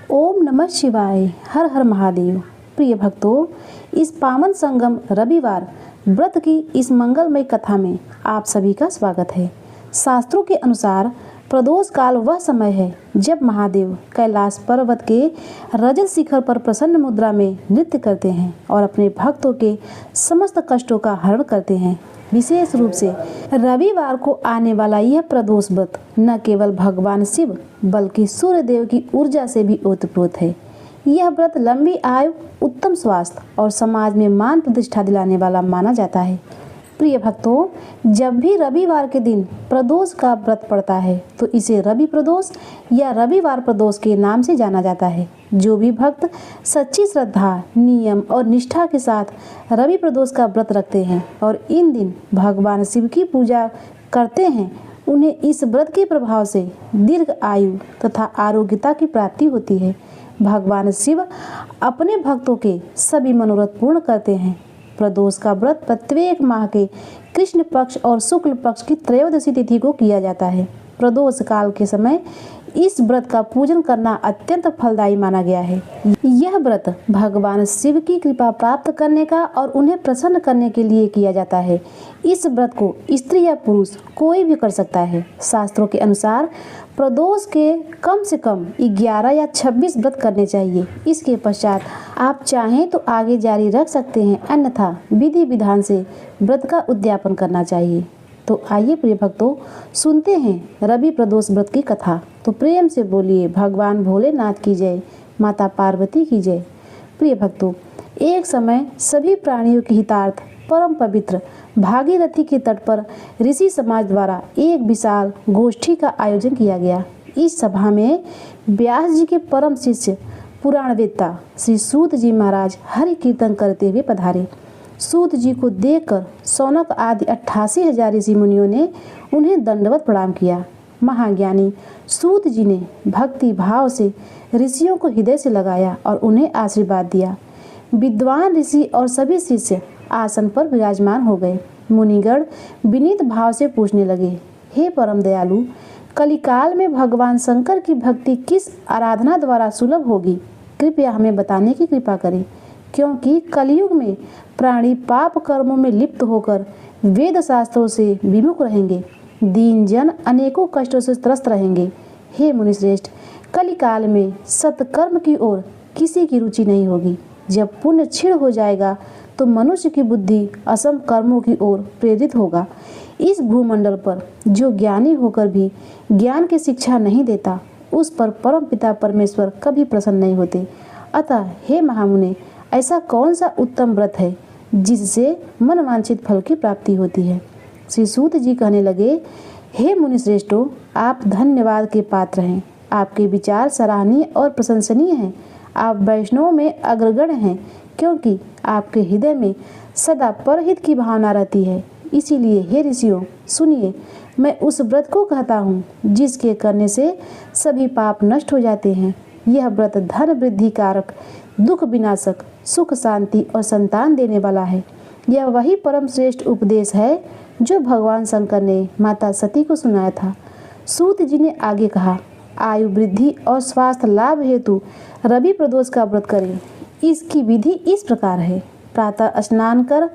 ओम नमः शिवाय। हर हर महादेव। प्रिय भक्तों, इस पावन संगम रविवार व्रत की इस मंगलमय कथा में आप सभी का स्वागत है। शास्त्रों के अनुसार प्रदोष काल वह समय है जब महादेव कैलाश पर्वत के रजत शिखर पर प्रसन्न मुद्रा में नृत्य करते हैं और अपने भक्तों के समस्त कष्टों का हरण करते हैं। विशेष रूप से रविवार को आने वाला यह प्रदोष व्रत न केवल भगवान शिव बल्कि सूर्य देव की ऊर्जा से भी ओतप्रोत है। यह व्रत लंबी आयु, उत्तम स्वास्थ्य और समाज में मान प्रतिष्ठा दिलाने वाला माना जाता है। प्रिय भक्तों, जब भी रविवार के दिन प्रदोष का व्रत पड़ता है तो इसे रवि प्रदोष या रविवार प्रदोष के नाम से जाना जाता है। जो भी भक्त सच्ची श्रद्धा, नियम और निष्ठा के साथ रवि प्रदोष का व्रत रखते हैं और इन दिन भगवान शिव की पूजा करते हैं, उन्हें इस व्रत के प्रभाव से दीर्घ आयु तथा आरोग्यता की प्राप्ति होती है। भगवान शिव अपने भक्तों के सभी मनोरथ पूर्ण करते हैं। प्रदोष का व्रत प्रत्येक माह के कृष्ण पक्ष और शुक्ल पक्ष की त्रयोदशी तिथि को किया जाता है। प्रदोष काल के समय इस व्रत का पूजन करना अत्यंत फलदायी माना गया है। यह व्रत भगवान शिव की कृपा प्राप्त करने का और उन्हें प्रसन्न करने के लिए किया जाता है। इस व्रत को स्त्री या पुरुष कोई भी कर सकता है। शास्त्रों के अनुसार प्रदोष के कम से कम 11 या 26 व्रत करने चाहिए। इसके पश्चात आप चाहें तो आगे जारी रख सकते हैं, अन्यथा विधि विधान से व्रत का उद्यापन करना चाहिए। तो आइए प्रिय भक्तों, सुनते हैं रवि प्रदोष व्रत की कथा। तो प्रेम से बोलिए भगवान भोलेनाथ की जय, माता पार्वती की जय। प्रिय भक्तों, एक समय सभी प्राणियों के हितार्थ परम पवित्र भागीरथी के तट पर ऋषि समाज द्वारा एक विशाल गोष्ठी का आयोजन किया गया। इस सभा में व्यास जी के परम शिष्य पुराणवेत्ता श्री सूत जी महाराज हरि कीर्तन करते हुए पधारे। सूत जी को देखकर सौनक आदि 88,000 ऋषि मुनियों ने उन्हें दंडवत प्रणाम किया। महाज्ञानी सूत जी ने भक्ति भाव से ऋषियों को हृदय से लगाया और उन्हें आशीर्वाद दिया। विद्वान ऋषि और सभी शिष्य आसन पर विराजमान हो गए। मुनिगण विनीत भाव से पूछने लगे, हे परम दयालु, कलिकाल में भगवान शंकर की भक्ति किस आराधना द्वारा सुलभ होगी? कृपया हमें बताने की कृपा करें, क्योंकि कलयुग में प्राणी पाप कर्मों में लिप्त होकर वेद शास्त्रों से विमुख रहेंगे। दीन जन अनेकों कष्टों से त्रस्त रहेंगे। हे मुनिश्रेष्ठ, कलिकाल में सत्कर्म की ओर किसी की रुचि नहीं होगी। जब पुण्य क्षीण हो जाएगा तो मनुष्य की बुद्धि असम कर्मों की ओर प्रेरित होगा। इस भूमंडल पर जो ज्ञानी होकर भी ज्ञान की शिक्षा नहीं देता, उस पर परम पिता परमेश्वर कभी प्रसन्न नहीं होते। अतः हे महामुने, ऐसा कौन सा उत्तम व्रत है जिससे मनवांछित फल की प्राप्ति होती है? श्री सूत जी कहने लगे, हे मुनिश्रेष्ठों, आप धन्यवाद के पात्र हैं। आपके विचार सराहनीय और प्रशंसनीय हैं। आप वैष्णवों में अग्रगण्य हैं, क्योंकि आपके हृदय में सदा परहित की भावना रहती है। इसीलिए हे ऋषियों, सुनिए, मैं उस व्रत को कहता हूँ जिसके करने से सभी पाप नष्ट हो जाते हैं। यह व्रत धन वृद्धि कारक, दुख विनाशक, सुख शांति और संतान देने वाला है। यह वही परम श्रेष्ठ उपदेश है जो भगवान शंकर ने माता सती को सुनाया था। सूत जी ने आगे कहा, आयु वृद्धि और स्वास्थ्य लाभ हेतु रवि प्रदोष का व्रत करें। इसकी विधि इस प्रकार है। प्रातः स्नान कर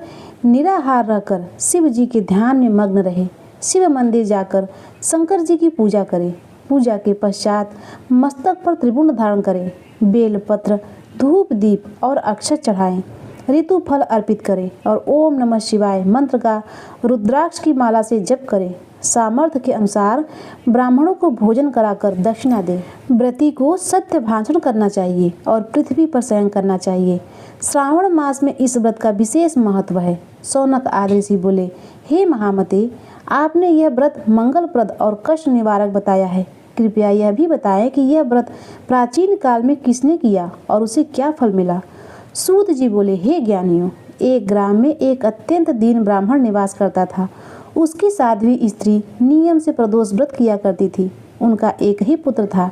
निराहार रहकर शिव जी के ध्यान में मग्न रहे। शिव मंदिर जाकर शंकर जी की पूजा करें। पूजा के पश्चात मस्तक पर त्रिपुंड धारण करें। बेल पत्र, धूप दीप और अक्षत चढ़ाएं। ऋतु फल अर्पित करें और ओम नमः शिवाय मंत्र का रुद्राक्ष की माला से जप करें। सामर्थ्य के अनुसार ब्राह्मणों को भोजन कराकर दक्षिणा दें। व्रती को सत्य भाषण करना चाहिए और पृथ्वी पर शयन करना चाहिए। श्रावण मास में इस व्रत का विशेष महत्व है। सौनक आदि ऋषि बोले, हे महामते, आपने यह व्रत मंगलप्रद और कष्ट निवारक बताया है। कृपया यह भी बताएं कि यह व्रत प्राचीन काल में किसने किया और उसे क्या फल मिला? सूत जी बोले, हे ज्ञानियों, एक ग्राम में एक अत्यंत दीन ब्राह्मण निवास करता था। उसकी साध्वी स्त्री नियम से प्रदोष व्रत किया करती थी। उनका एक ही पुत्र था।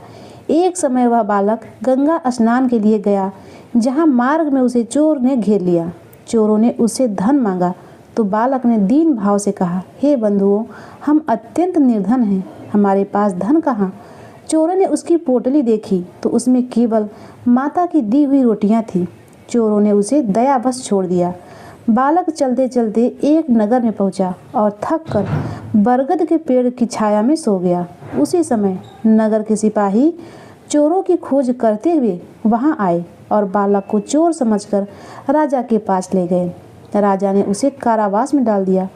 एक समय वह बालक गंगा स्नान के लिए गया, जहाँ मार्ग में उसे चोर ने घेर लिया। चोरों ने उससे धन मांगा तो बालक ने दीन भाव से कहा, हे बंधुओं, हम अत्यंत निर्धन हैं, हमारे पास धन कहाँ? चोरों ने उसकी पोटली देखी तो उसमें केवल माता की दी हुई रोटियां थी। चोरों ने उसे दयावश छोड़ दिया। बालक चलते चलते एक नगर में पहुंचा और थक कर बरगद के पेड़ की छाया में सो गया। उसी समय नगर के सिपाही चोरों की खोज करते हुए वहां आए और बालक को चोर समझकर राजा के पास ले गए। राजा ने उसे कारावास में डाल दिया।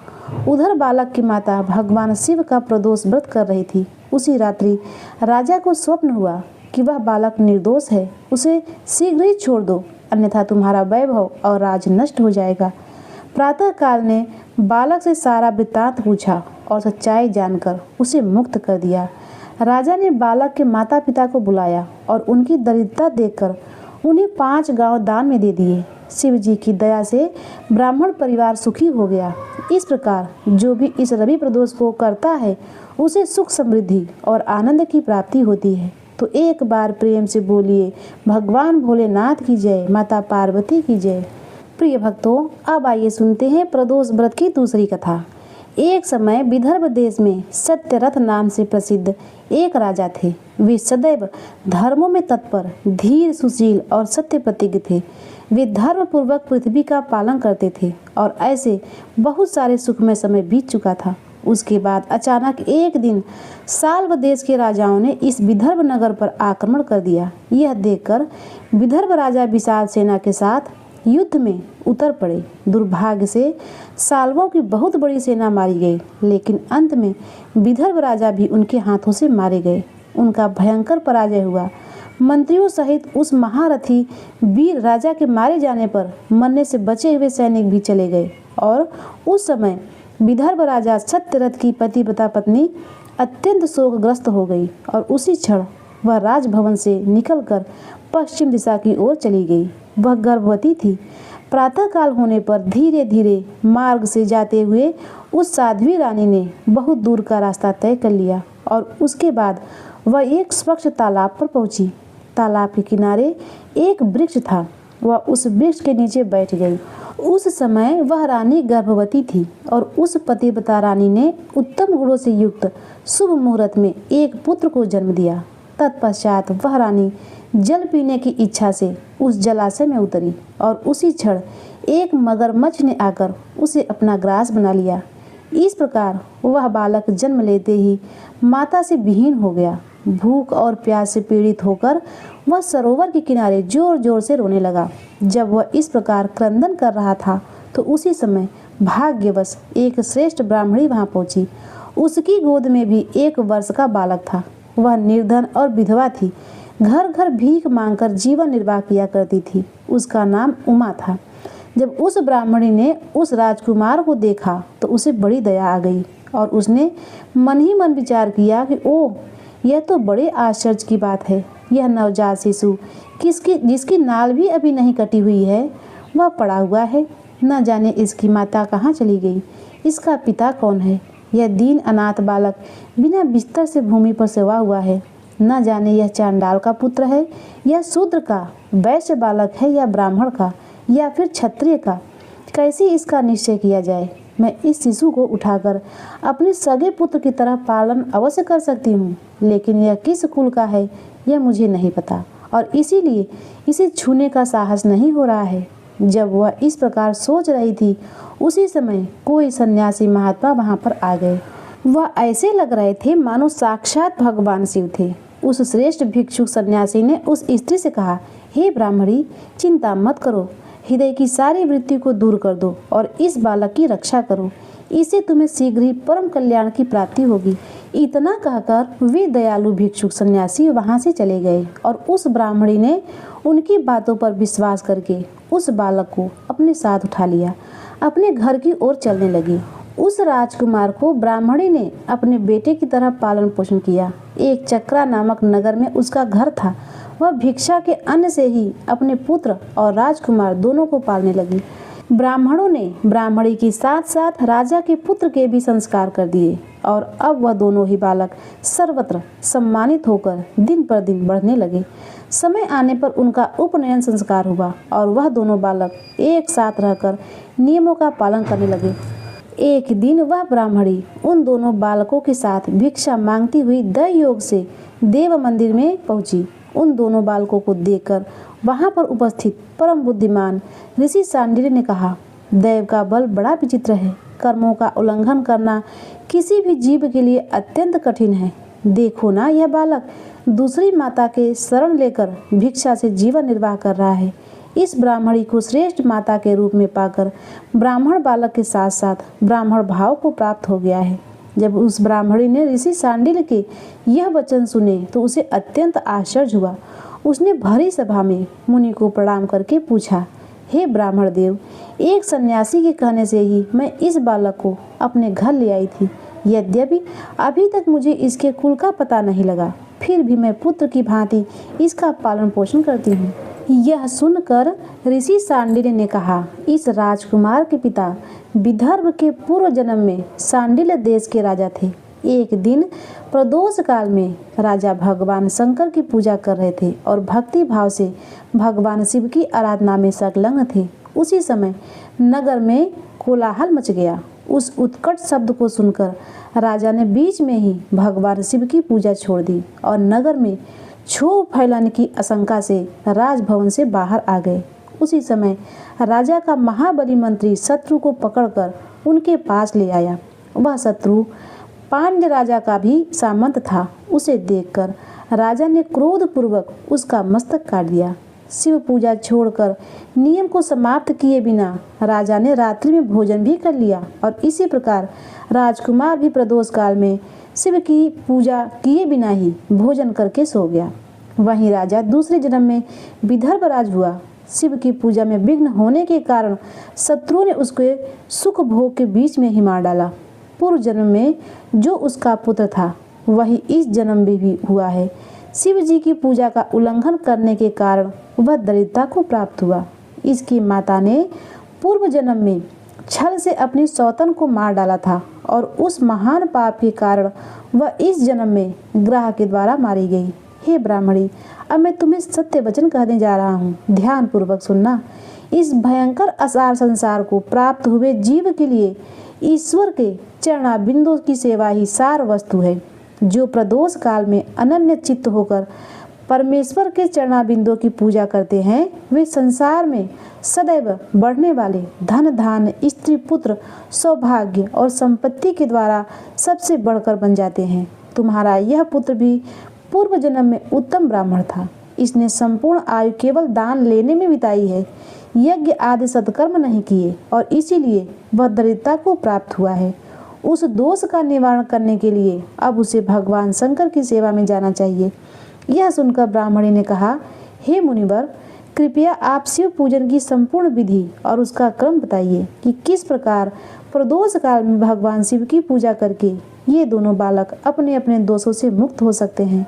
उधर बालक की माता भगवान शिव का प्रदोष व्रत कर रही थी। उसी रात्रि राजा को स्वप्न हुआ कि वह बालक निर्दोष है, उसे शीघ्र ही छोड़ दो, अन्यथा तुम्हारा वैभव और राज नष्ट हो जाएगा। प्रातः काल ने बालक से सारा वृत्तांत पूछा और सच्चाई जानकर उसे मुक्त कर दिया। राजा ने बालक के माता पिता को बुलाया और उनकी दरिद्रता देखकर उन्हें 5 गांव दान में दे दिए। शिव जी की दया से ब्राह्मण परिवार सुखी हो गया। इस प्रकार जो भी इस रवि प्रदोष को करता है उसे सुख समृद्धि और आनंद की प्राप्ति होती है। तो एक बार प्रेम से बोलिए भगवान भोलेनाथ की जय, माता पार्वती की जय। प्रिय भक्तों, अब आइए सुनते हैं प्रदोष व्रत की दूसरी कथा। एक समय विदर्भ देश में सत्यरथ नाम से प्रसिद्ध एक राजा थे। वे सदैव धर्मों में तत्पर, धीर, सुशील और सत्य प्रतिज्ञ थे। वे धर्म पूर्वक पृथ्वी का पालन करते थे और ऐसे बहुत सारे सुखमय समय बीत चुका था। उसके बाद अचानक एक दिन साल्व देश के राजाओं ने इस विदर्भ नगर पर आक्रमण कर दिया। यह देखकर विदर्भ राजा विशाल सेना के साथ युद्ध में उतर पड़े। दुर्भाग्य से साल्वों की बहुत बड़ी सेना मारी गई, लेकिन अंत में विदर्भ राजा भी उनके हाथों से मारे गए। उनका भयंकर पराजय हुआ। मंत्रियों सहित उस महारथी वीर राजा के मारे जाने पर मरने से बचे हुए सैनिक भी चले गए और उस समय विदर्भ राजा सत्यरथ की पतिव्रता पत्नी अत्यंत शोकग्रस्त हो गई और उसी क्षण वह राजभवन से निकलकर पश्चिम दिशा की ओर चली गई। वह गर्भवती थी। प्रातःकाल होने पर धीरे धीरे मार्ग से जाते हुए उस साध्वी रानी ने बहुत दूर का रास्ता तय कर लिया और उसके बाद वह एक स्वच्छ तालाब पर पहुंची। तालाब के किनारे एक वृक्ष था। वह उस वृक्ष के नीचे बैठ गई। उस समय वह रानी गर्भवती थी और उस पतिव्रता रानी ने उत्तम गुणों से युक्त शुभ मुहूर्त में एक पुत्र को जन्म दिया। तत्पश्चात वह रानी जल पीने की इच्छा से उस जलाशय में उतरी और उसी क्षण एक मगरमच्छ ने आकर उसे अपना ग्रास बना लिया। इस प्रकार वह बालक जन्म लेते ही माता से विहीन हो गया। भूख और प्यास से पीड़ित होकर वह सरोवर के किनारे जोर जोर से रोने लगा। जब वह इस प्रकार क्रंदन कर रहा था तो उसी समय भाग्यवश एक श्रेष्ठ ब्राह्मणी वहां पहुंची। उसकी गोद में भी 1 वर्ष का बालक था। वह निर्धन और विधवा थी। घर घर भीख मांगकर जीवन निर्वाह किया करती थी। उसका नाम उमा था। जब उस ब्राह्मणी ने उस राजकुमार को देखा तो उसे बड़ी दया आ गई और उसने मन ही मन विचार किया कि ओह, यह तो बड़े आश्चर्य की बात है। यह नवजात शिशु जिसकी नाल भी अभी नहीं कटी हुई है, वह पड़ा हुआ है। न जाने इसकी माता कहाँ चली गई, इसका पिता कौन है। यह दीन अनाथ बालक बिना बिस्तर से भूमि पर सोया हुआ है। न जाने यह चांडाल का पुत्र है या शूद्र का, वैश्य बालक है या ब्राह्मण का या फिर क्षत्रिय का। कैसे इसका निश्चय किया जाए। मैं इस शिशु को उठाकर अपने सगे पुत्र की तरह पालन अवश्य कर सकती हूँ, लेकिन यह किस कुल का है यह मुझे नहीं पता और इसीलिए इसे छूने का साहस नहीं हो रहा है। जब वह इस प्रकार सोच रही थी उसी समय कोई सन्यासी महात्मा वहां पर आ गए। वह ऐसे लग रहे थे मानो साक्षात भगवान शिव थे। उस श्रेष्ठ भिक्षुक सन्यासी ने उस स्त्री से कहा, हे ब्राह्मणी, चिंता मत करो, हृदय की सारी वृत्ति को दूर कर दो और इस बालक की रक्षा करो। इससे तुम्हें शीघ्र ही परम कल्याण की प्राप्ति होगी। इतना कहकर वे दयालु भिक्षुक सन्यासी वहां से चले गए और उस ब्राह्मणी ने उनकी बातों पर विश्वास करके उस बालक को अपने साथ उठा लिया। अपने घर की ओर चलने लगी। उस राजकुमार को ब्राह्मणी ने अपने बेटे की तरह पालन पोषण किया। एक चक्रा नामक नगर में उसका घर था। वह भिक्षा के अन्न से ही अपने पुत्र और राजकुमार दोनों को पालने लगी। ब्राह्मणों ने ब्राह्मणी के साथ साथ राजा के पुत्र के भी संस्कार कर दिए और अब वह दोनों ही बालक सर्वत्र सम्मानित होकर दिन पर दिन बढ़ने लगे। समय आने पर उनका उपनयन संस्कार हुआ और वह दोनों बालक एक साथ रहकर नियमों का पालन करने लगे। एक दिन वह ब्राह्मणी उन दोनों बालकों के साथ भिक्षा मांगती हुई दयोग से देव मंदिर में पहुंची। उन दोनों बालकों को देखकर वहां पर उपस्थित परम बुद्धिमान ऋषि शांडिल्य ने कहा, दैव का बल बड़ा विचित्र है। कर्मों का उल्लंघन करना किसी भी जीव के लिए अत्यंत कठिन है। देखो ना, यह बालक दूसरी माता के शरण लेकर भिक्षा से जीवन निर्वाह कर रहा है। इस ब्राह्मणी को श्रेष्ठ माता के रूप में पाकर ब्राह्मण बालक के साथ साथ ब्राह्मण भाव को प्राप्त हो गया है। जब उस ब्राह्मणी ने ऋषि शांडिल्य के यह वचन सुने तो उसे अत्यंत आश्चर्य हुआ। उसने भरी सभा में मुनि को प्रणाम करके पूछा, हे ब्राह्मण देव, एक सन्यासी के कहने से ही मैं इस बालक को अपने घर ले आई थी। यद्यपि अभी तक मुझे इसके कुल का पता नहीं लगा, फिर भी मैं पुत्र की भांति इसका पालन पोषण करती हूँ। यह सुनकर ऋषि शांडिल्य ने कहा, इस राजकुमार के पिता विदर्भ के पूर्व जन्म में शांडिल्य देश के राजा थे। एक दिन प्रदोष काल में राजा भगवान शंकर की पूजा कर रहे थे और भक्ति भाव से भगवान शिव की आराधना में संलग्न थे। उसी समय नगर में कोलाहल मच गया। उस उत्कट शब्द को सुनकर राजा ने बीच में ही भगवान शिव की पूजा छोड़ दी और नगर में क्षोभ फैलाने की आशंका से राजभवन से बाहर आ गए। उसी समय राजा का महाबली मंत्री शत्रु को पकड़कर उनके पास ले आया। वह शत्रु पांड्य राजा का भी सामंत था। उसे देखकर राजा ने क्रोधपूर्वक उसका मस्तक काट दिया। शिव पूजा छोड़कर नियम को समाप्त किए बिना राजा ने रात्रि में भोजन भी कर लिया और इसी प्रकार राजकुमार भी प्रदोष काल में शिव की पूजा किए बिना ही भोजन करके सो गया। वहीं राजा दूसरे जन्म में विदर्भ राज हुआ। शिव की पूजा में विघ्न होने के कारण शत्रुओं ने उसके सुख भोग के बीच में ही मार डाला। पूर्व जन्म में जो उसका पुत्र था वही इस जन्म में भी हुआ है। शिव जी की पूजा का उल्लंघन करने के कारण वह दरिद्रता को प्राप्त हुआ। इसकी माता ने पूर्व जन्म में छल से अपनी सौतन को मार डाला था और उस महान पाप के कारण वह इस जन्म में ग्रह के द्वारा मारी गई। हे ब्राह्मणी, अब मैं तुम्हें सत्य वचन कहने जा रहा हूँ, ध्यान पूर्वक सुनना। इस भयंकर असार संसार को प्राप्त हुए जीव के लिए ईश्वर के चरणाबिंदों की सेवा ही सार वस्तु है। जो प्रदोष काल में अनन्य चित्त होकर परमेश्वर के चरणाबिंदों की पूजा करते हैं वे संसार में सदैव बढ़ने वाले धन धान्य स्त्री पुत्र सौभाग्य और संपत्ति के द्वारा सबसे बढ़कर बन जाते हैं। तुम्हारा यह पुत्र भी पूर्व जन्म में उत्तम ब्राह्मण था। इसने संपूर्ण आयु केवल दान लेने में बिताई है, यज्ञ आदि सत्कर्म नहीं किए और इसीलिए वह दरिद्रता को प्राप्त हुआ है। उस दोष का निवारण करने के लिए अब उसे भगवान शंकर की सेवा में जाना चाहिए। यह सुनकर ब्राह्मणी ने कहा, हे मुनिवर, कृपया आप शिव पूजन की संपूर्ण विधि और उसका क्रम बताइए कि किस प्रकार प्रदोष काल में भगवान शिव की पूजा करके ये दोनों बालक अपने अपने दोषों से मुक्त हो सकते हैं।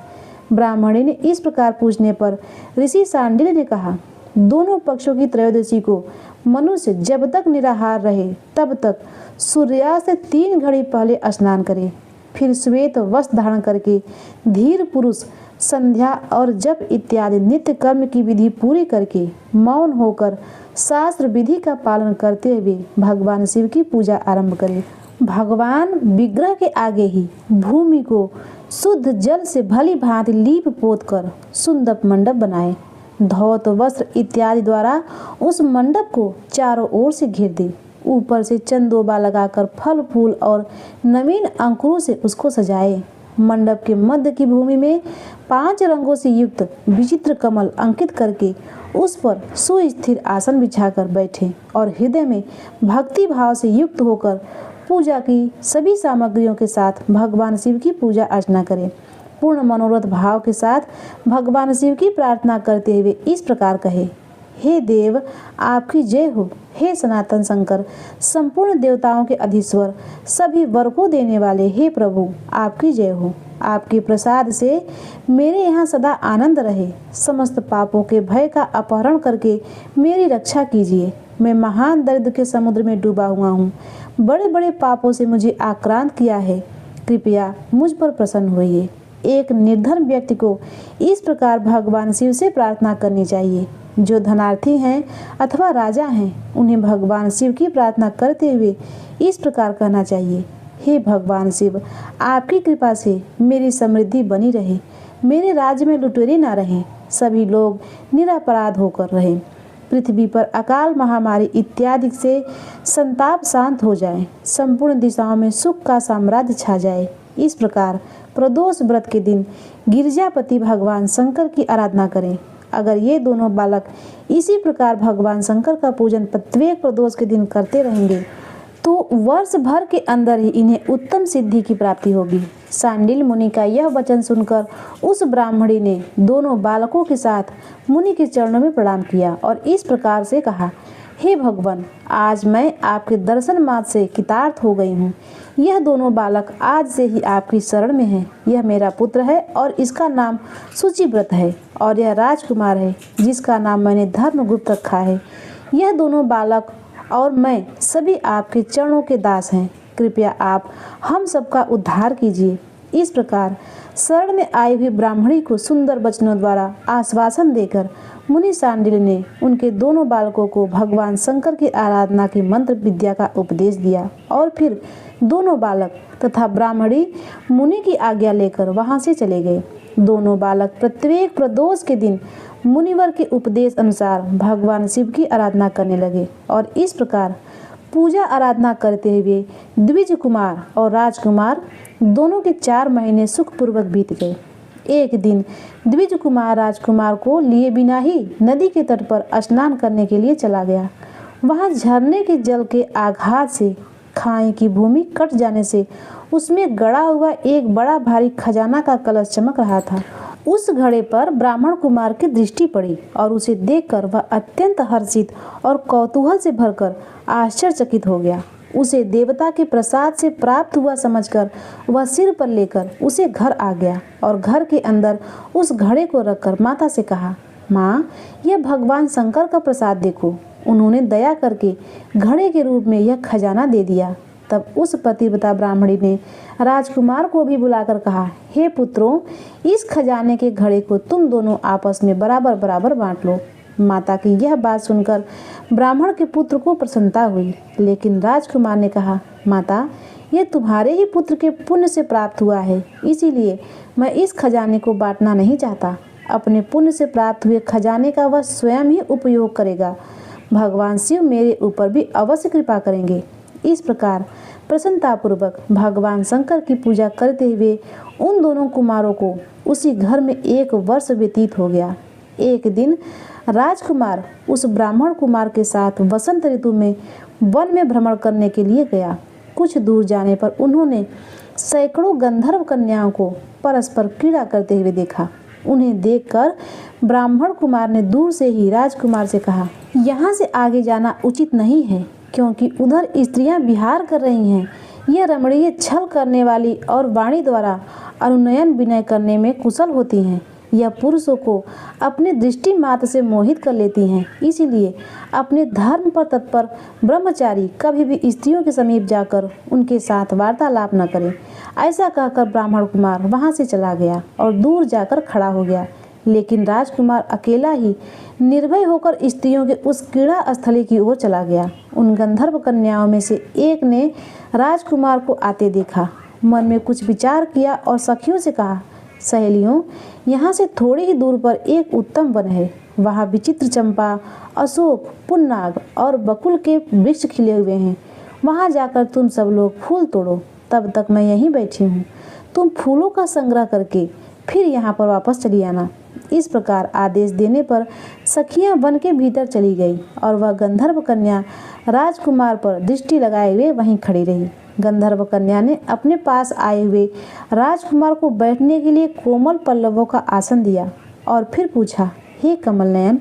ब्राह्मणी ने इस प्रकार पूछने पर ऋषि शांडिल्य ने कहा, दोनों पक्षों की त्रयोदशी को मनुष्य जब तक निराहार रहे तब तक सूर्यास्त से 3 घड़ी पहले स्नान करे, फिर श्वेत वस्त्र धारण करके धीर पुरुष संध्या और जप इत्यादि नित्य कर्म की विधि पूरी करके मौन होकर शास्त्र विधि का पालन करते हुए भगवान शिव की पूजा आरंभ करे। भगवान विग्रह के आगे ही भूमि को शुद्ध जल से भली भांति लीप पोत कर सुंदर मंडप बनाए। धौत वस्त्र इत्यादि द्वारा उस मंडप को चारों ओर से घेर दे। ऊपर से चंदोबा लगाकर फल फूल और नवीन अंकुरों से उसको सजाए। मंडप के मध्य की भूमि में 5 रंगों से युक्त विचित्र कमल अंकित करके उस पर सुस्थिर आसन बिछाकर बैठे और हृदय में भक्ति भाव से युक्त होकर पूजा की सभी सामग्रियों के साथ भगवान शिव की पूजा अर्चना करें। पूर्ण मनोरथ भाव के साथ भगवान शिव की प्रार्थना करते हुए इस प्रकार कहे, हे देव, आपकी जय हो। हे सनातन शंकर, संपूर्ण देवताओं के अधीश्वर, सभी वर को देने वाले हे प्रभु, आपकी जय हो। आपके प्रसाद से मेरे यहाँ सदा आनंद रहे। समस्त पापों के भय का अपहरण करके मेरी रक्षा कीजिए। मैं महान दरिद्र के समुद्र में डूबा हुआ हूँ। बड़े बड़े पापों से मुझे आक्रांत किया है। कृपया मुझ पर प्रसन्न होइए। एक निर्धन व्यक्ति को इस प्रकार भगवान शिव से प्रार्थना करनी चाहिए। जो धनार्थी हैं अथवा राजा हैं उन्हें भगवान शिव की प्रार्थना करते हुए इस प्रकार कहना चाहिए, हे भगवान शिव, आपकी कृपा से मेरी समृद्धि बनी रहे। मेरे राज्य में लुटेरे ना रहें, सभी लोग निरपराध होकर रहें। पृथ्वी पर अकाल, महामारी इत्यादि से संताप शांत हो जाए, संपूर्ण दिशाओं में सुख का साम्राज्य छा जाए। इस प्रकार प्रदोष व्रत के दिन गिरजापति भगवान शंकर की आराधना करें। अगर ये दोनों बालक इसी प्रकार भगवान शंकर का पूजन प्रत्येक प्रदोष के दिन करते रहेंगे तो वर्ष भर के अंदर ही इन्हें उत्तम सिद्धि की प्राप्ति होगी। सांडिल मुनि का यह वचन सुनकर उस ब्राह्मणी ने दोनों बालकों के साथ मुनि के चरणों में प्रणाम किया और इस प्रकार से कहा, हे भगवान, आज मैं आपके दर्शन मात्र से कृतार्थ हो गई हूँ। यह दोनों बालक आज से ही आपकी शरण में हैं। यह मेरा पुत्र है और इसका नाम शुचिव्रत है, और यह राजकुमार है जिसका नाम मैंने धर्मगुप्त रखा है। यह दोनों बालक और मैं सभी आपके चरणों के दास हैं। कृपया आप हम सबका उद्धार कीजिए। इस प्रकार शरण में आई हुई ब्राह्मणी को सुंदर वचनों द्वारा आश्वासन देकर मुनि सांडिल ने उनके दोनों बालकों को भगवान शंकर की आराधना की मंत्र विद्या का उपदेश दिया और फिर दोनों बालक तथा ब्राह्मणी मुनि की आज्ञा लेकर वहां से चले गए। दोनों बालक प्रत्येक प्रदोष के दिन मुनिवर के उपदेश अनुसार भगवान शिव की आराधना करने लगे और इस प्रकार पूजा आराधना करते हुए द्विज कुमार और राजकुमार दोनों के 4 महीने सुखपूर्वक बीत गए। एक दिन द्विज कुमार राजकुमार को लिए बिना ही नदी के तट पर स्नान करने के लिए चला गया। वहां झरने के जल के आघात से खाई की भूमि कट जाने से उसमें गड़ा हुआ एक बड़ा भारी खजाना का कलश चमक रहा था। उस घड़े पर ब्राह्मण कुमार की दृष्टि पड़ी और उसे देखकर वह अत्यंत हर्षित और कौतूहल से भरकर आश्चर्यचकित हो गया। उसे देवता के प्रसाद से प्राप्त हुआ समझकर वह सिर पर लेकर उसे घर आ गया और घर के अंदर उस घड़े को रखकर माता से कहा, माँ, यह भगवान शंकर का प्रसाद देखो। उन्होंने दया करके घड़े के रूप में यह खजाना दे दिया। तब उस पतिव्रता ब्राह्मणी ने राजकुमार को भी बुलाकर कहा, हे पुत्रों, इस खजाने के घड़े को तुम दोनों आपस में बराबर बराबर बांट लो। माता की यह बात सुनकर ब्राह्मण के पुत्र को प्रसन्नता हुई, लेकिन राजकुमार ने कहा, माता, यह तुम्हारे ही पुत्र के पुण्य से प्राप्त हुआ है, इसीलिए मैं इस खजाने को बांटना नहीं चाहता। अपने पुण्य से प्राप्त हुए खजाने का वह स्वयं ही उपयोग करेगा। भगवान शिव मेरे ऊपर भी अवश्य कृपा करेंगे। इस प्रकार प्रसन्नतापूर्वक भगवान शंकर की पूजा करते हुए उन दोनों कुमारों को उसी घर में 1 वर्ष व्यतीत हो गया। एक दिन राजकुमार उस ब्राह्मण कुमार के साथ वसंत ऋतु में वन में भ्रमण करने के लिए गया। कुछ दूर जाने पर उन्होंने सैकड़ों गंधर्व कन्याओं को परस्पर क्रीड़ा करते हुए देखा। उन्हें देखकर ब्राह्मण कुमार ने दूर से ही राजकुमार से कहा, यहाँ से आगे जाना उचित नहीं है, क्योंकि उधर स्त्रियां विहार कर रही हैं। यह रमणीय छल करने वाली और वाणी द्वारा अनुनयन विनय करने में कुशल होती हैं। यह पुरुषों को अपने दृष्टि मात्र से मोहित कर लेती हैं। इसीलिए अपने धर्म पर तत्पर ब्रह्मचारी कभी भी स्त्रियों के समीप जाकर उनके साथ वार्तालाप न करें। ऐसा कहकर ब्राह्मण कुमार वहां से चला गया और दूर जाकर खड़ा हो गया। लेकिन राजकुमार अकेला ही निर्भय होकर स्त्रियों के उस क्रीड़ा स्थली की ओर चला गया। उन गंधर्व कन्याओं में से एक ने राजकुमार को आते देखा, मन में कुछ विचार किया और सखियों से कहा, सहेलियों, यहाँ से थोड़ी ही दूर पर एक उत्तम वन है। वहाँ विचित्र चंपा, अशोक, पुन्नाग और बकुल के वृक्ष खिले हुए हैं। वहाँ जाकर तुम सब लोग फूल तोड़ो। तब तक मैं यहीं बैठी हूँ। तुम फूलों का संग्रह करके फिर यहाँ पर वापस चली आना। इस प्रकार आदेश देने पर सखियां वन के भीतर चली गई और वह गंधर्व कन्या राजकुमार पर दृष्टि लगाए हुए वहीं खड़ी रही। गंधर्व कन्या ने अपने पास आए हुए राजकुमार को बैठने के लिए कोमल पल्लवों का आसन दिया और फिर पूछा, हे कमल नयन,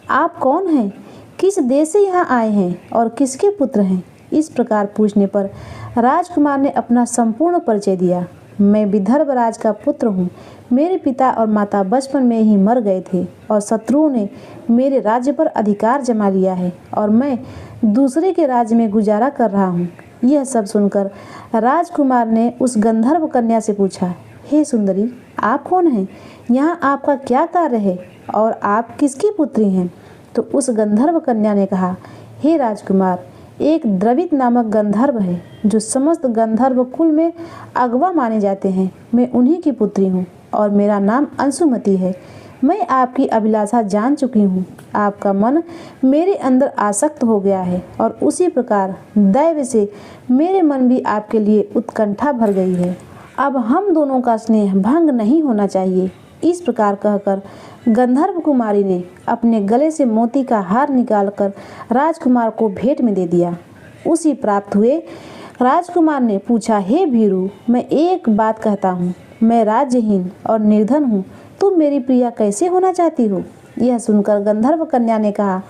आप कौन हैं? किस देश से यहाँ आए हैं और किसके पुत्र हैं? इस प्रकार पूछने पर राजकुमार ने अपना संपूर्ण परिचय दिया। मैं विदर्भ राज का पुत्र हूँ। मेरे पिता और माता बचपन में ही मर गए थे और शत्रुओं ने मेरे राज्य पर अधिकार जमा लिया है और मैं दूसरे के राज्य में गुजारा कर रहा हूँ। यह सब सुनकर राजकुमार ने उस गंधर्व कन्या से पूछा, हे सुंदरी, आप कौन हैं? यहाँ आपका क्या कार्य है और आप किसकी पुत्री हैं? तो उस गंधर्व कन्या ने कहा, हे राजकुमार, एक द्रवित नामक गंधर्व है जो समस्त गंधर्व कुल में अगवा माने जाते हैं। मैं उन्हीं की पुत्री हूँ और मेरा नाम अंशुमति है। मैं आपकी अभिलाषा जान चुकी हूँ। आपका मन मेरे अंदर आसक्त हो गया है और उसी प्रकार दैव से मेरे मन भी आपके लिए उत्कंठा भर गई है। अब हम दोनों का स्नेह भंग नहीं होना चाहिए। इस प्रकार कहकर गंधर्व कुमारी ने अपने गले से मोती का हार निकालकर राजकुमार को भेंट में दे दिया। उसी प्राप्त हुए राजकुमार ने पूछा, हे भीरू, मैं एक बात कहता हूँ, मैं राज्यहीन और निर्धन हूँ, तुम मेरी प्रिया कैसे होना चाहती हो? यह सुनकर गंधर्व कन्या ने कहा,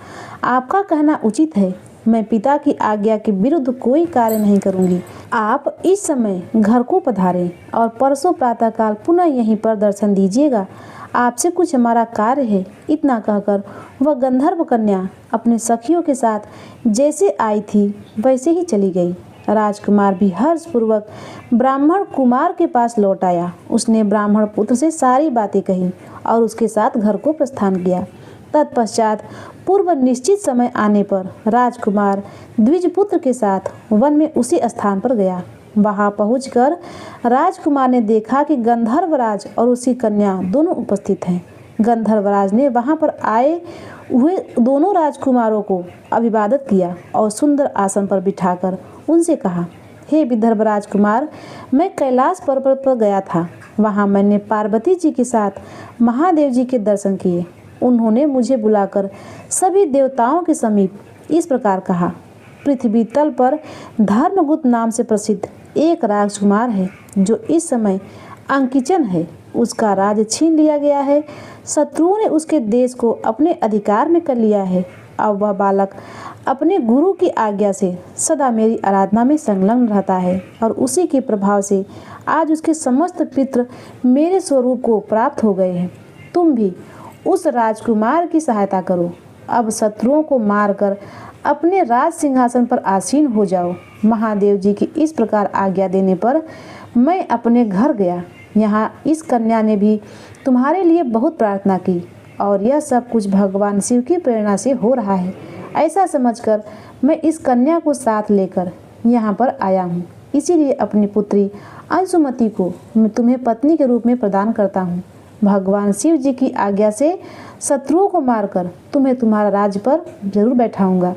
आपका कहना उचित है। मैं पिता की आज्ञा के विरुद्ध कोई कार्य नहीं करूंगी। आप इस समय घर को पधारें और परसों प्रातःकाल पुनः यहीं पर दर्शन दीजिएगा। आपसे कुछ हमारा कार्य है। इतना कहकर वह गंधर्व कन्या अपने सखियों के साथ जैसे आई थी वैसे ही चली गई। राजकुमार भी हर्षपूर्वक ब्राह्मण कुमार के पास लौट आया। उसने ब्राह्मण पुत्र से सारी बातें कही और उसके साथ घर को प्रस्थान किया। तत्पश्चात पूर्व निश्चित समय आने पर राजकुमार द्विजपुत्र के साथ वन में उसी स्थान पर गया। वहां पहुंचकर राजकुमार ने देखा कि गंधर्वराज और उसकी कन्या दोनों उपस्थित हैं। गंधर्वराज ने वहां पर आए हुए दोनों राजकुमारों को अभिवादन किया और सुंदर आसन पर बिठाकर उनसे कहा, हे विदर्भ राजकुमार, मैं कैलाश पर्वत पर गया था। वहां मैंने पार्वती जी के साथ महादेव जी के दर्शन किए। उन्होंने मुझे बुलाकर सभी देवताओं के समीप इस प्रकार कहा, पृथ्वी तल पर धर्मगुप्त नाम से प्रसिद्ध एक राजकुमार है जो इस समय अंकिचन है। उसका राज छीन लिया गया है। शत्रुओं ने उसके देश को अपने अधिकार में कर लिया है। अब वह बालक अपने गुरु की आज्ञा से सदा मेरी आराधना में संलग्न रहता है और उसी के प्रभाव से आज उसके समस्त पितृ मेरे स्वरूप को प्राप्त हो गए हैं। तुम भी उस राजकुमार की सहायता करो। अब शत्रुओं को मारकर अपने राज सिंहासन पर आसीन हो जाओ। महादेव जी की इस प्रकार आज्ञा देने पर मैं अपने घर गया। यहाँ इस कन्या ने भी तुम्हारे लिए बहुत प्रार्थना की और यह सब कुछ भगवान शिव की प्रेरणा से हो रहा है। ऐसा समझकर मैं इस कन्या को साथ लेकर यहाँ पर आया हूँ। इसीलिए अपनी पुत्री अंशुमति को मैं तुम्हें पत्नी के रूप में प्रदान करता हूँ। भगवान शिव जी की आज्ञा से शत्रुओं को मारकर तुम्हें तुम्हारा राज पर जरूर बैठाऊंगा।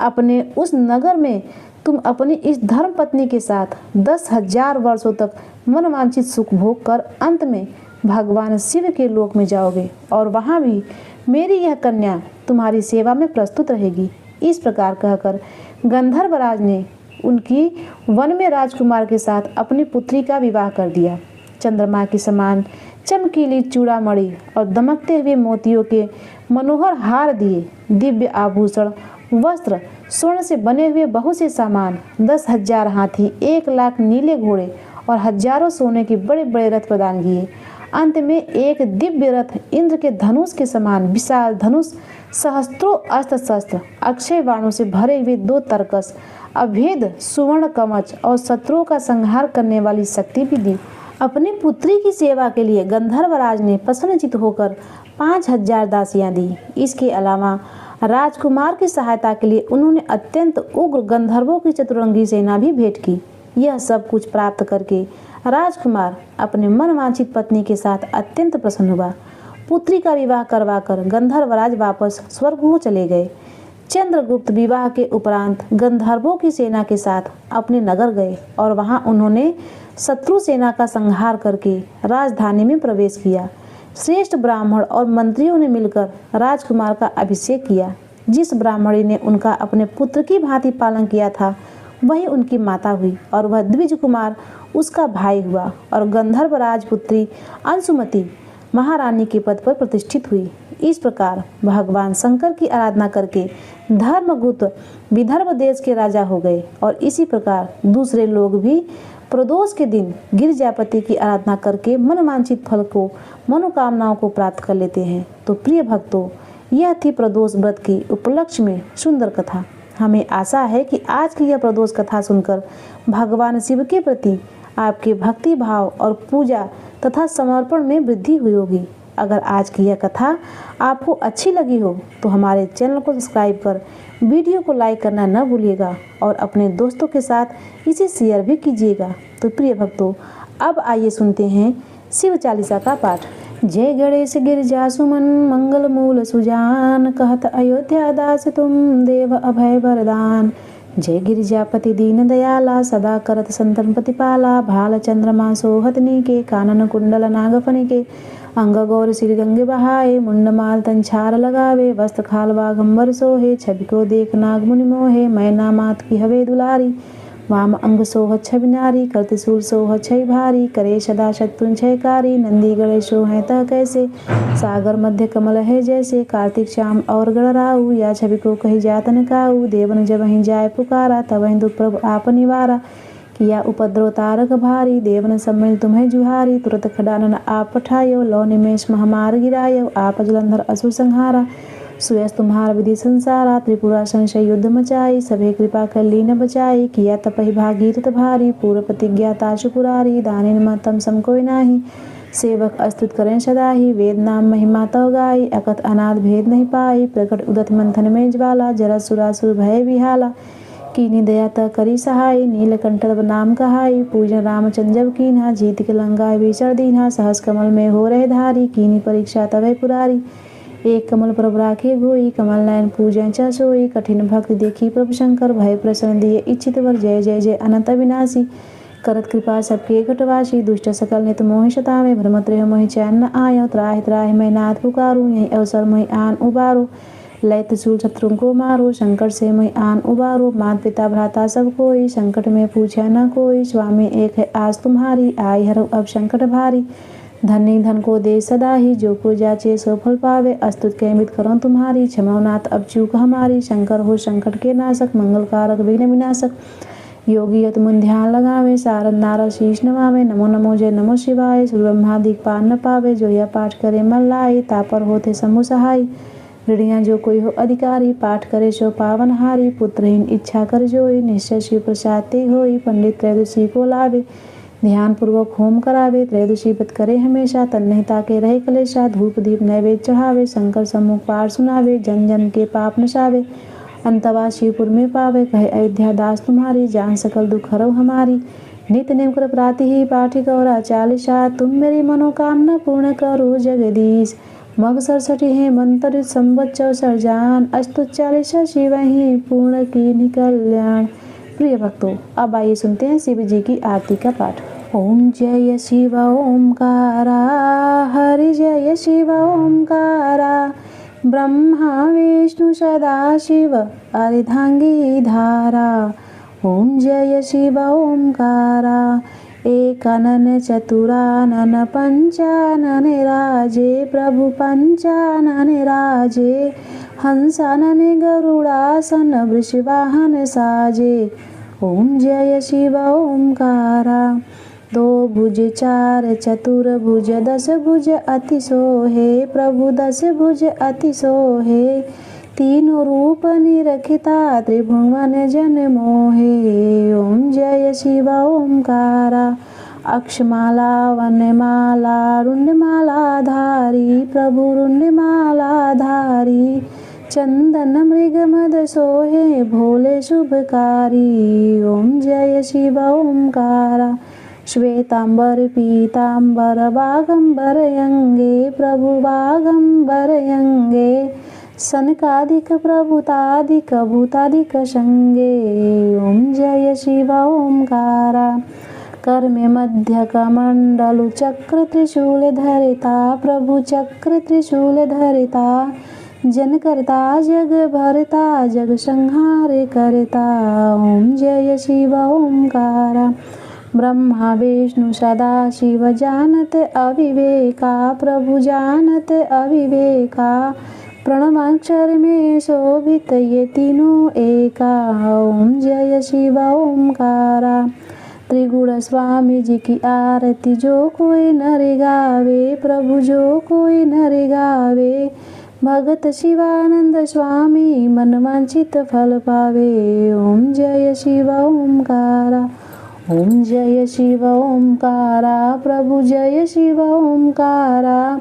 अपने उस नगर में तुम अपनी इस धर्म पत्नी के साथ 10,000 वर्षों तक मनवांछित सुख भोग कर अंत में भगवान शिव के लोक में जाओगे और वहाँ भी मेरी यह कन्या तुम्हारी सेवा में प्रस्तुत रहेगी। इस प्रकार कहकर गंधर्वराज ने उनकी वन में राजकुमार के साथ अपनी पुत्री का विवाह कर दिया। चंद्रमा के समान चमकीली चूड़ामणि और दमकते हुए मोतियों के मनोहर हार दिए, दिव्य आभूषण, वस्त्र, स्वर्ण से बने हुए बहुत से सामान, 10,000 हाथी, 1,00,000 नीले घोड़े और हजारों सोने के बड़े बड़े रथ प्रदान किए। अंत में एक दिव्य रथ, इंद्र के धनुष के समान विशाल धनुष, सहस्त्रों अस्त्र शस्त्र, अक्षय बाणों से भरे हुए 2 तरकस, अभेद सुवर्ण कवच और शत्रुओं का संहार करने वाली शक्ति भी दी। अपनी पुत्री की सेवा के लिए गंधर्वराज ने प्रसन्नचित्त होकर 5,000 दासियां दी। इसके अलावा राजकुमार की सहायता के लिए उन्होंने अत्यंत उग्र गंधर्वों की चतुरंगी सेना भी भेंट की। यह सब कुछ प्राप्त करके राजकुमार अपने मनवांछित पत्नी के साथ अत्यंत प्रसन्न हुआ। पुत्री का विवाह करवाकर गंधर्वराज वापस स्वर्ग को चले गए। चंद्रगुप्त विवाह के उपरांत गंधर्वों की सेना के साथ अपने नगर गए और वहां उन्होंने शत्रु सेना का संहार करके राजधानी में प्रवेश किया। श्रेष्ठ ब्राह्मण और मंत्रियों ने मिलकर राजकुमार का अभिषेक किया। जिस ब्राह्मणी ने उनका अपने पुत्र की भांति पालन किया था वही उनकी माता हुई और वह द्विज कुमार उसका भाई हुआ और गंधर्व राजपुत्री अंशुमति महारानी के पद पर प्रतिष्ठित हुई। इस प्रकार भगवान शंकर की आराधना करके धर्मगुप्त विदर्भ देश के राजा हो गए और इसी प्रकार दूसरे लोग भी प्रदोष के दिन गिरिजापति की आराधना करके मनवांछित फल को, मनोकामनाओं को प्राप्त कर लेते हैं। तो प्रिय भक्तों, यह थी प्रदोष व्रत की उपलक्ष्य में सुंदर कथा। हमें आशा है कि आज की यह प्रदोष कथा सुनकर भगवान शिव के प्रति आपके भक्ति भाव और पूजा तथा समर्पण में वृद्धि हुई होगी। अगर आज की यह कथा आपको अच्छी लगी हो तो हमारे चैनल को सब्सक्राइब कर वीडियो को लाइक करना न भूलिएगा और अपने दोस्तों के साथ इसे शेयर भी कीजिएगा। तो प्रिय भक्तों, अब आइए सुनते हैं शिव चालीसा का पाठ। जय गणेश गिरजा सुमन मंगल मूल सुजान, कहत अयोध्या दास तुम देव अभय वरदान। जय गिरिजापति दीन दयाला, सदा करत संतन प्रतिपाला। भाल चंद्रमा सोहतनी के, कानन कुंडल नागफनी के। अंग गौर सिर गंगे बहाए, मुंड माल तन छार लगावे। वस्त्र खाल बाघंबर सोहे, छवि को देख नाग मुनि मोहे। मैना मात की हवे दुलारी, वाम अंग सोह छवि नारी। करते शूल सोह छई भारी, करे सदा शत्रुन क्षयकारी। नंदी गणेश सोहे तह कैसे, सागर मध्य कमल है जैसे। कार्तिक श्याम और गणराऊ, या छवि को कही जातन काऊ। देवन जब वहीं जाय पुकारा, तब वहीं दुख प्रभु आप निवारा। किया उपद्रव तारक भारी, देवन सब मिल तुम्हें जुहारी। तुरत खडानन आप पठायो, लौ निमेष महामार गिरायो। आप जलंधर असुर संहारा, सुयस तुम्हार विधि संसारा। त्रिपुरा संशय युद्ध मचाई, सभे कृपा कर लीन बचाई। किया तपहि भागीरथ भारी, पूर्व प्रतिज्ञा ताशु पुरारी। दानिन महतम सम कोई नाही, सेवक अस्तुत करें सदाही। वेद नाम महिमा तव गाई, अकथ अनाथ भेद नहीं पाई। प्रकट उदत मंथन में ज्वाला, जरत सुरासुर भय विहाला। कीनी दया त करी सहाय, नीलकंठ नाम कहाई। पूजन रामचंद्र जब कीन्हा, जीत के लंका विचर दीन्हा। सहस कमल में हो रहे धारी, कीनी परीक्षा तवे पुरारी। एक कमल प्रभु राखे गोई, कमल नयन पूजन च सोई। कठिन भक्ति देखी प्रभु शंकर, भय प्रसन्न दिए इच्छित वर। जय जय जय अनंत अविनाशी, करत कृपा सबके घटवासी। दुष्ट सकल नित मोहि सतावे, भ्रमत रहो मोहि चैन न आयो। त्राहि त्राहि मैं नाथ पुकारूं, यही अवसर मोहि आन उबारो। लय त्रिशूल शत्रुओं को मारो, संकट से मोहि आन उबारो। मात पिता भ्राता सब कोई, संकट में पूछे न कोई। स्वामी एक है आस तुम्हारी, आई हरऊ अब संकट भारी। धनी धन को दे सदा ही, जो को जाचे सो फल पावे। अस्तुत के मित करो तुम्हारी, क्षमा नाथ अब चूक हमारी। शंकर हो संकट के नाशक, मंगल कारक विघ्न विनाशक। योगी यत मुन ध्यान लगावे, सारद नारद शीश नवावे। नमो नमो जय नमो शिवाय, सुर ब्रह्मादिक पार न पावे। जो यह पाठ करे मन लाई, तापर होते समूह सहाय। ऋणिया जो कोई हो अधिकारी, पाठ करे सो पावन हारी। पुत्रहीन इच्छा कर जोई, निश्चय शिव प्रसाद ते होई। पंडित त्रयोदशी को लावे, ध्यान पूर्वक होम करावे। त्रयोदशी व्रत करे हमेशा, तन नहीं ताके रहे कलेशा। धूप दीप नैवेद्य चढ़ावे, शंकर सम्मुख पाठ सुनावे। जन जन के पाप नसावे, अंतवा शिवपुर में पावे। कहे अयोध्या दास तुम्हारी, जान सकल दुख हरौ हमारी। नित नेम कर प्राति ही पाठी गौरा चालीसा, तुम मेरी मनोकामना पूर्ण करो जगदीश। मग 67 है मंत्र संवत 64 जान, अस्तुत चालीसा शिव ही पूर्ण की कल्याण। प्रिय भक्तों, अब आइए सुनते हैं शिव जी की आरती का पाठ। ओम जय शिव ओमकारा, हरि जय शिव ओमकारा। ब्रह्मा विष्णु सदा शिव, अर्धांगी धारा। ओम जय शिव ओमकारा, एकानन चतुरानन पंचानन राजे। प्रभु पंचानन राजे, हंसानन गरुड़ासन वृषवाहन साजे। ओम जय शिव ओमकारा, दो भुज चार चतुर्भुज, दस भुज अति सोहे। प्रभु दस भुज अति सोहे, तीनों रूप निरखिता त्रिभुवन जन मोहे। ओम जय शिव ओमकारा, अक्षमाला वनमाला रुंडमाला धारी। प्रभु रुंडमाला धारी, चंदन मृग मद सोहे भोले शुभकारी। ओम जय शिव ओमकारा, श्वेतांबर पीतांबर बागंबर यंगे। प्रभु बागंबर यंगे, सनकादिक प्रभुतादिक भूतादिक संगे। ओम जय शिव ओमकारा, कर में मध्य कमंडलु चक्र त्रिशूल धरिता। प्रभु चक्र त्रिशूल धरिता, जन करता जग भरता, जग संहार करता। ओम जय शिव ओमकारा, ब्रह्मा विष्णु सदा शिव जानत अविवेका। प्रभु जानत अविवेका, प्रणवाक्षर में शोभित ये तीनों एका। ओम जय शिव ओमकारा, त्रिगुण स्वामी जी की आरती जो कोई नर गावे। प्रभु जो कोई नर गावे, भगत शिवानंद स्वामी मन वांछित फल पावे। ओम जय शिव ओमकारा, ओम जय शिव ओमकारा। प्रभु जय शिव ओमकारा,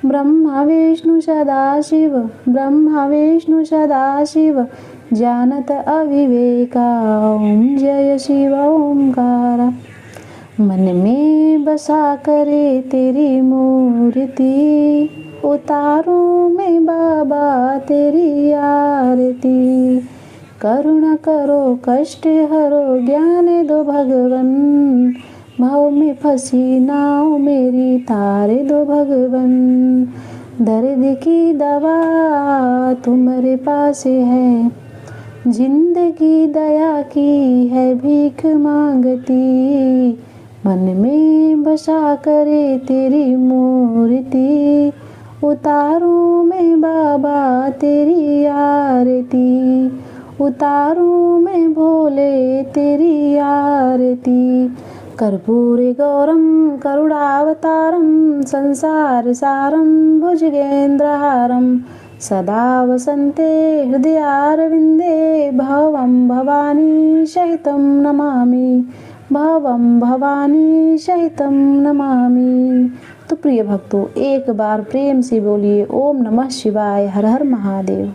ब्रह्मा विष्णु सदा शिव। ब्रह्मा विष्णु सदा शिव, जानत अविवेका। ओम जय शिव ओमकारा, मन में बसा करे तेरी मूर्ति, उतारूं मैं बाबा तेरी आरती। करुणा करो कष्ट हरो ज्ञान दो भगवन, भाव में फंसी नाव मेरी तार दो भगवन। दर्द की दवा तुम्हारे पास है, जिंदगी दया की है भीख मांगती। मन में बसा करे तेरी मूर्ति, उतारूं मैं बाबा तेरी आरती। उतारूं मैं भोले तेरी आरती। कर्पूरे गौरम करुणावतारम, संसार सारम भुजगेन्द्रहारम। सदा वसन्ते हृदयारविन्दे, भवं भवानी सहितं नमामि। भवं भवानी सहितं नमामि। तो प्रिय भक्तों, एक बार प्रेम से बोलिए ओम नमः शिवाय, हर हर महादेव।